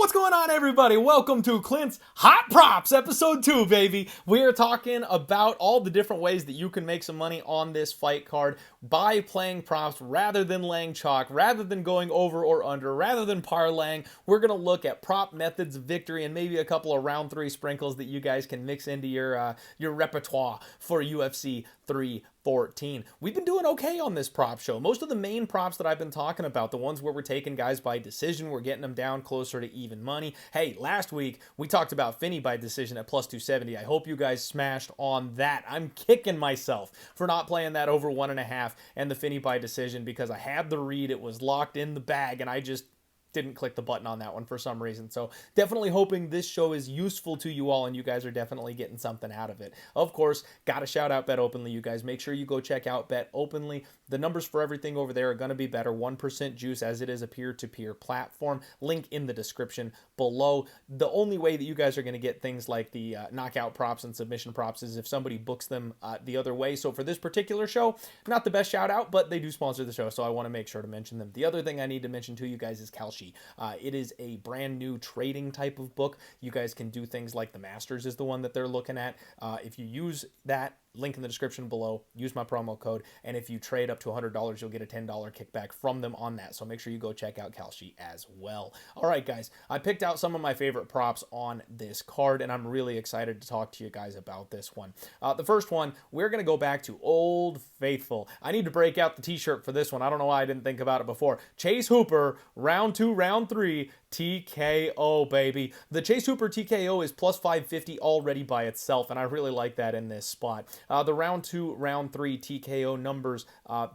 What's going on, everybody? Welcome to Clint's Hot Props, episode 2, baby. We are talking about all the different ways that you can make some money on this fight card by playing props rather than laying chalk, rather than going over or under, rather than parlaying. We're going to look at prop methods of victory and maybe a couple of round 3 sprinkles that you guys can mix into your repertoire for UFC 314. We've been doing okay on this prop show. Most of the main props that I've been talking about, the ones where we're taking guys by decision, we're getting them down closer to even money. Hey, last week we talked about Finney by decision at plus 270. I hope you guys smashed on that. I'm kicking myself for not playing that over 1.5 and the Finney by decision because I had the read, it was locked in the bag, and I just didn't click the button on that one for some reason. So definitely hoping this show is useful to you all and you guys are definitely getting something out of it. Of course, gotta shout out Bet Openly, you guys. Make sure you go check out Bet Openly. The numbers for everything over there are going to be better. 1% juice as it is a peer-to-peer platform. Link in the description below. The only way that you guys are going to get things like the knockout props and submission props is if somebody books them the other way. So for this particular show, not the best shout out, but they do sponsor the show, so I want to make sure to mention them. The other thing I need to mention to you guys is Kalshi. It is a brand new trading type of book. You guys can do things like the Masters is the one that they're looking at. If you use that, link in the description below, use my promo code, and if you trade up to $100, you'll get a $10 kickback from them on that. So make sure you go check out Kalshi as well. All right, guys, I picked out some of my favorite props on this card, and I'm really excited to talk to you guys about this one. The first one, we're going to go back to Old Faithful. I need to break out the t-shirt for this one. I don't know why I didn't think about it before. Chase Hooper, round 2, round 3, TKO, baby. The Chase Hooper TKO is plus 550 already by itself, and I really like that in this spot. The round 2, round 3 TKO numbers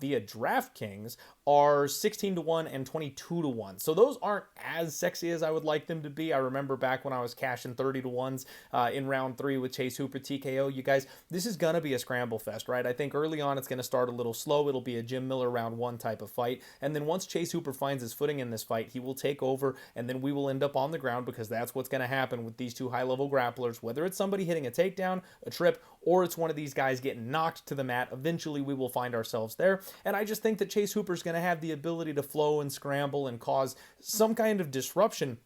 via DraftKings are 16-1 and 22-1. So those aren't as sexy as I would like them to be. I remember back when I was cashing 30-1s in round 3 with Chase Hooper TKO. You guys, this is going to be a scramble fest, right? I think early on it's going to start a little slow. It'll be a Jim Miller round 1 type of fight. And then once Chase Hooper finds his footing in this fight, he will take over, and then we will end up on the ground because that's what's going to happen with these two high-level grapplers. Whether it's somebody hitting a takedown, a trip, or it's one of these guys getting knocked to the mat, eventually we will find ourselves there. And I just think that Chase Hooper's going to have the ability to flow and scramble and cause some kind of disruption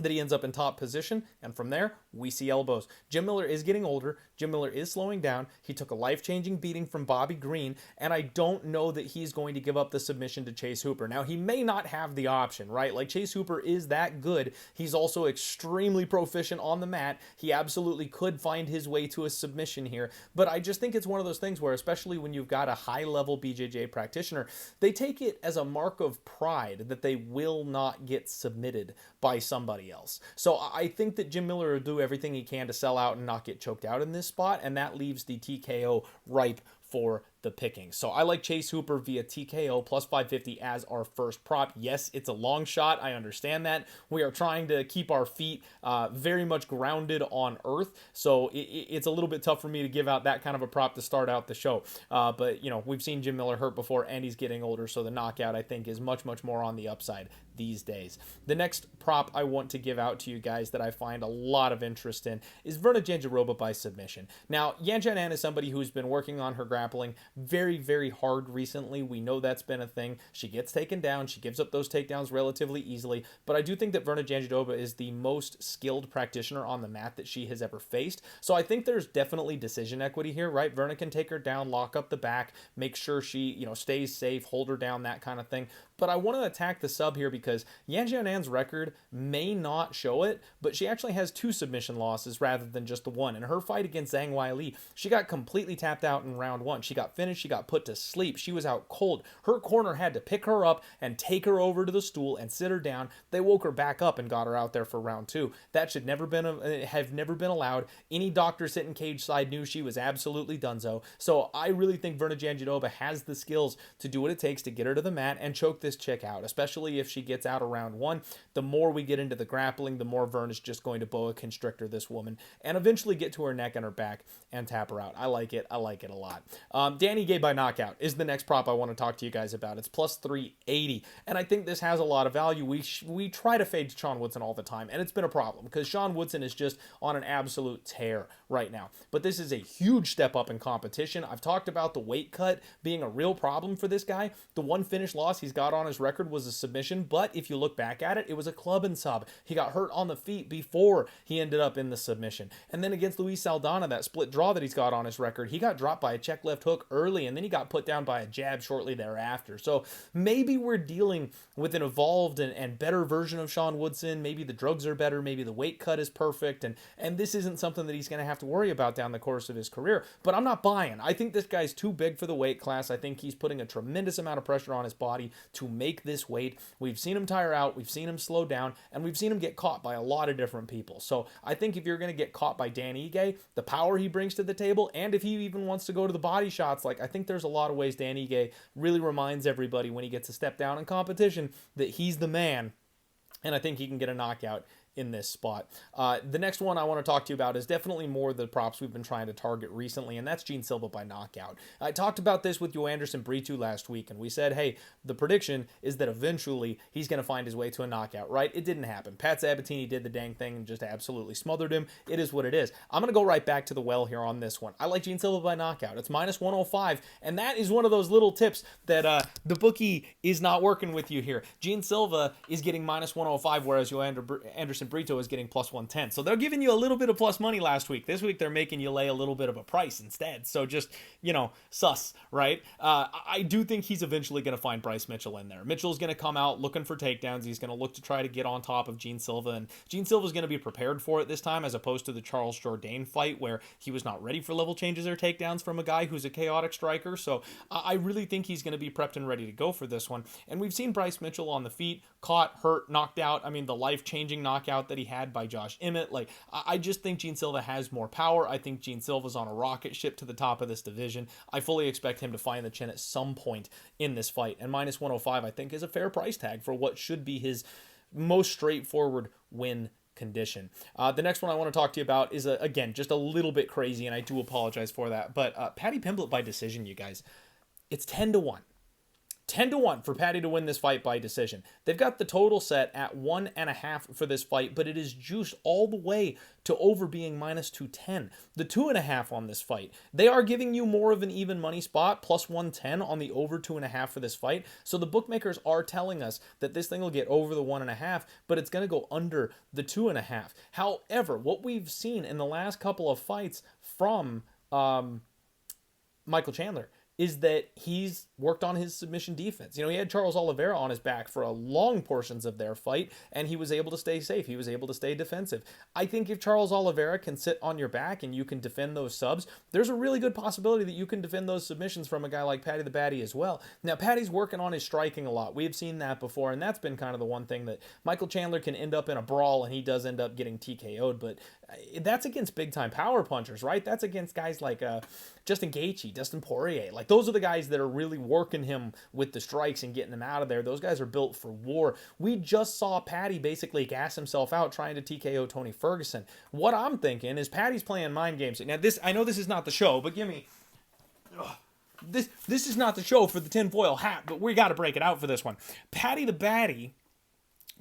that he ends up in top position, and from there, we see elbows. Jim Miller is getting older. Jim Miller is slowing down. He took a life-changing beating from Bobby Green, and I don't know that he's going to give up the submission to Chase Hooper. Now, he may not have the option, right? Like, Chase Hooper is that good. He's also extremely proficient on the mat. He absolutely could find his way to a submission here, but I just think it's one of those things where, especially when you've got a high-level BJJ practitioner, they take it as a mark of pride that they will not get submitted by somebody else. So I think that Jim Miller will do everything he can to sell out and not get choked out in this spot, and that leaves the TKO ripe for the picking. So I like Chase Hooper via TKO plus 550 as our first prop. Yes, it's a long shot. I understand that. We are trying to keep our feet very much grounded on earth. So it's a little bit tough for me to give out that kind of a prop to start out the show. But, you know, we've seen Jim Miller hurt before and he's getting older. So the knockout, I think, is much, much more on the upside these days. The next prop I want to give out to you guys that I find a lot of interest in is Virna Janginova by submission. Now, Janginova is somebody who's been working on her grappling very, very hard recently. We know that's been a thing. She gets taken down. She gives up those takedowns relatively easily. But I do think that Virna Janginova is the most skilled practitioner on the mat that she has ever faced. So I think there's definitely decision equity here, right? Virna can take her down, lock up the back, make sure she, you know, stays safe, hold her down, that kind of thing. But I want to attack the sub here because Janjinova's record may not show it, but she actually has 2 submission losses rather than just the one. In her fight against Zhang Weili, she got completely tapped out in round 1. She got finished. She got put to sleep. She was out cold. Her corner had to pick her up and take her over to the stool and sit her down. They woke her back up and got her out there for round 2. That should never have never been allowed. Any doctor sitting cage side knew she was absolutely donezo. So I really think Virna Janginova has the skills to do what it takes to get her to the mat and choke this chick out, especially if she gets out of round 1. The more we get into the grappling, the more Virna's just going to boa constrictor this woman and eventually get to her neck and her back and tap her out. I like it. I like it a lot. Danny Gay by knockout is the next prop I want to talk to you guys about. It's plus 380, and I think this has a lot of value. We try to fade Sean Woodson all the time, and it's been a problem because Sean Woodson is just on an absolute tear right now. But this is a huge step up in competition. I've talked about the weight cut being a real problem for this guy. The one finish loss he's got on his record was a submission, but if you look back at it, it was a club and sub. He got hurt on the feet before he ended up in the submission. And then against Luis Saldana, that split draw that he's got on his record, he got dropped by a check left hook early, and then he got put down by a jab shortly thereafter. So maybe we're dealing with an evolved and better version of Sean Woodson. Maybe the drugs are better. Maybe the weight cut is perfect. And this isn't something that he's going to have to worry about down the course of his career. But I'm not buying. I think this guy's too big for the weight class. I think he's putting a tremendous amount of pressure on his body to make this weight. We've seen him tire out. We've seen him slow down. And we've seen him get caught by a lot of different people. So I think if you're going to get caught by Dan Ige, the power he brings to the table, and if he even wants to go to the body shots, like I think there's a lot of ways Dan Ige really reminds everybody when he gets a step down in competition that he's the man. And I think he can get a knockout in this spot. The next one I want to talk to you about is definitely more the props we've been trying to target recently, and that's Gene Silva by knockout. I talked about this with Joanderson Brito last week, and we said, hey, the prediction is that eventually he's going to find his way to a knockout, right? It didn't happen. Pat Sabatini did the dang thing and just absolutely smothered him. It is what it is. I'm going to go right back to the well here on this one. I like Gene Silva by knockout. It's minus 105, and that is one of those little tips that the bookie is not working with you here. Gene Silva is getting minus 105, whereas Joanderson Brito is getting plus 110. So they're giving you a little bit of plus money last week. This week they're making you lay a little bit of a price instead. So just, sus, right? I do think he's eventually going to find Bryce Mitchell in there. Mitchell's going to come out looking for takedowns. He's going to look to try to get on top of Gene Silva, and Gene Silva's going to be prepared for it this time, as opposed to the Charles Jourdain fight where he was not ready for level changes or takedowns from a guy who's a chaotic striker. So I really think he's going to be prepped and ready to go for this one. And we've seen Bryce Mitchell on the feet, caught, hurt, knocked out. I mean, the life-changing knockout that he had by Josh Emmett. Like, I just think Gene Silva has more power. I think Gene Silva's on a rocket ship to the top of this division. I fully expect him to find the chin at some point in this fight. And minus 105, I think, is a fair price tag for what should be his most straightforward win condition. The next one I want to talk to you about is, again, just a little bit crazy, and I do apologize for that. But Paddy Pimblett by decision, you guys. It's 10-1. 10-1 for Paddy to win this fight by decision. They've got the total set at 1.5 for this fight, but it is juiced all the way to over being minus 210. The 2.5 on this fight, they are giving you more of an even money spot, plus 110 on the over 2.5 for this fight. So the bookmakers are telling us that this thing will get over the 1.5, but it's going to go under the 2.5. However, what we've seen in the last couple of fights from Michael Chandler is that he's worked on his submission defense. He had Charles Oliveira on his back for a long portions of their fight, and he was able to stay safe. He was able to stay defensive. I think if Charles Oliveira can sit on your back and you can defend those subs, there's a really good possibility that you can defend those submissions from a guy like Paddy the Baddy as well. Now, Paddy's working on his striking a lot. We have seen that before, and that's been kind of the one thing that Michael Chandler can end up in a brawl, and he does end up getting TKO'd, but that's against big-time power punchers, right? That's against guys like Justin Gaethje, Dustin Poirier. Like, those are the guys that are really working him with the strikes and getting him out of there. Those guys are built for war. We just saw Paddy basically gas himself out trying to TKO Tony Ferguson. What I'm thinking is Paddy's playing mind games. Now, I know this is not the show, but give me... This is not the show for the tinfoil hat, but we got to break it out for this one. Paddy the Baddy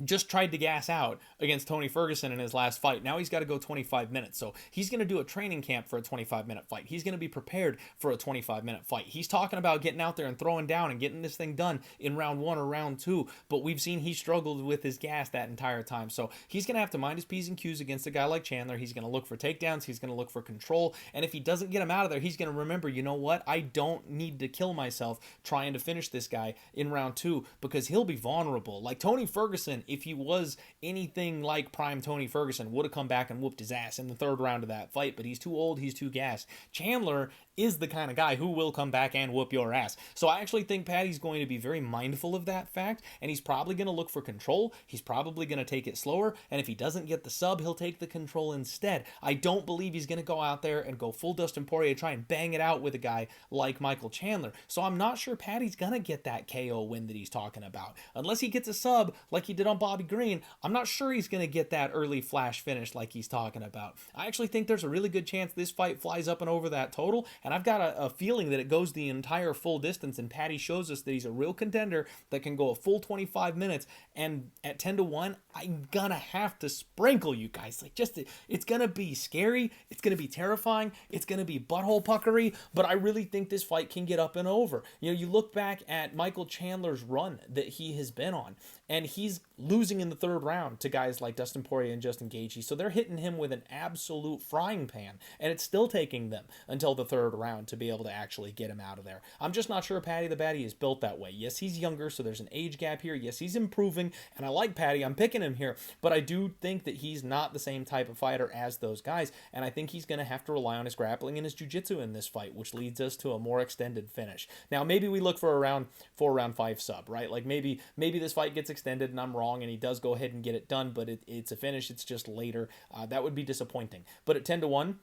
just tried to gas out against Tony Ferguson in his last fight. Now he's got to go 25 minutes. So he's going to do a training camp for a 25-minute fight. He's going to be prepared for a 25-minute fight. He's talking about getting out there and throwing down and getting this thing done in round 1 or round 2. But we've seen he struggled with his gas that entire time. So he's going to have to mind his P's and Q's against a guy like Chandler. He's going to look for takedowns. He's going to look for control. And if he doesn't get him out of there, he's going to remember, you know what? I don't need to kill myself trying to finish this guy in round 2 because he'll be vulnerable. Like Tony Ferguson, if he was anything like prime Tony Ferguson, would have come back and whooped his ass in the 3rd round of that fight, but he's too old, he's too gassed. Chandler is the kind of guy who will come back and whoop your ass. So I actually think Paddy's going to be very mindful of that fact, and he's probably going to look for control. He's probably going to take it slower, and if he doesn't get the sub, he'll take the control instead. I don't believe he's going to go out there and go full Dustin Poirier, try and bang it out with a guy like Michael Chandler. So I'm not sure Paddy's going to get that KO win that he's talking about. Unless he gets a sub like he did on on Bobby Green, I'm not sure he's going to get that early flash finish like he's talking about. I actually think there's a really good chance this fight flies up and over that total, and I've got a feeling that it goes the entire full distance, and Patty shows us that he's a real contender that can go a full 25 minutes, and at 10-1, I'm going to have to sprinkle you guys. Like, just, it's going to be scary, it's going to be terrifying, it's going to be butthole puckery, but I really think this fight can get up and over. You know, you look back at Michael Chandler's run that he has been on, and he's losing in the third round to guys like Dustin Poirier and Justin Gaethje, so they're hitting him with an absolute frying pan, and it's still taking them until the third round to be able to actually get him out of there. I'm just not sure Patty the Batty is built that way. Yes, he's younger, so there's an age gap here. Yes, he's improving, and I like Patty. I'm picking him here, but I do think that he's not the same type of fighter as those guys, and I think he's going to have to rely on his grappling and his jiu-jitsu in this fight, which leads us to a more extended finish. Now, maybe we look for a round 4, round 5 sub, right? Like, maybe this fight gets extended and I'm wrong and he does go ahead and get it done, but it's a finish. It's just later. That would be disappointing. But at 10-1,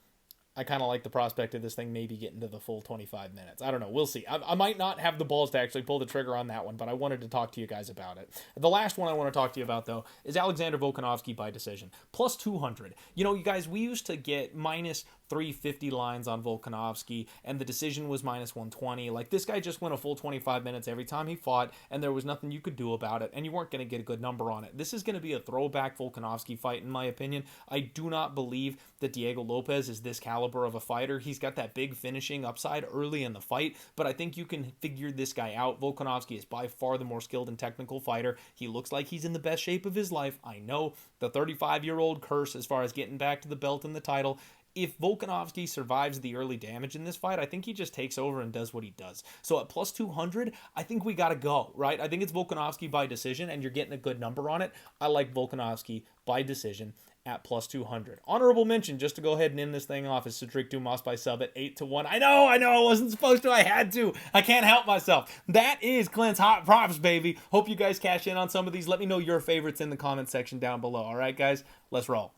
I kind of like the prospect of this thing maybe getting to the full 25 minutes. I don't know. We'll see. I might not have the balls to actually pull the trigger on that one, but I wanted to talk to you guys about it. The last one I want to talk to you about, though, is Alexander Volkanovski by decision. Plus 200. You know, you guys, we used to get minus 350 lines on Volkanovski, and the decision was minus 120. Like, this guy just went a full 25 minutes every time he fought, and there was nothing you could do about it, and you weren't going to get a good number on it. This is going to be a throwback Volkanovski fight, in my opinion. I do not believe that Diego Lopez is this caliber of a fighter. He's got that big finishing upside early in the fight, but I think you can figure this guy out. Volkanovski is by far the more skilled and technical fighter. He looks like he's in the best shape of his life. I know, the 35-year-old curse as far as getting back to the belt and the title. If Volkanovski survives the early damage in this fight, I think he just takes over and does what he does. So at plus 200, I think we got to go, right? I think it's Volkanovski by decision, and you're getting a good number on it. I like Volkanovski by decision at plus 200. Honorable mention, just to go ahead and end this thing off, is Cedric Dumas by sub at 8-1. I know, I wasn't supposed to. I had to. I can't help myself. That is Clint's Hot Props, baby. Hope you guys cash in on some of these. Let me know your favorites in the comment section down below. All right, guys, let's roll.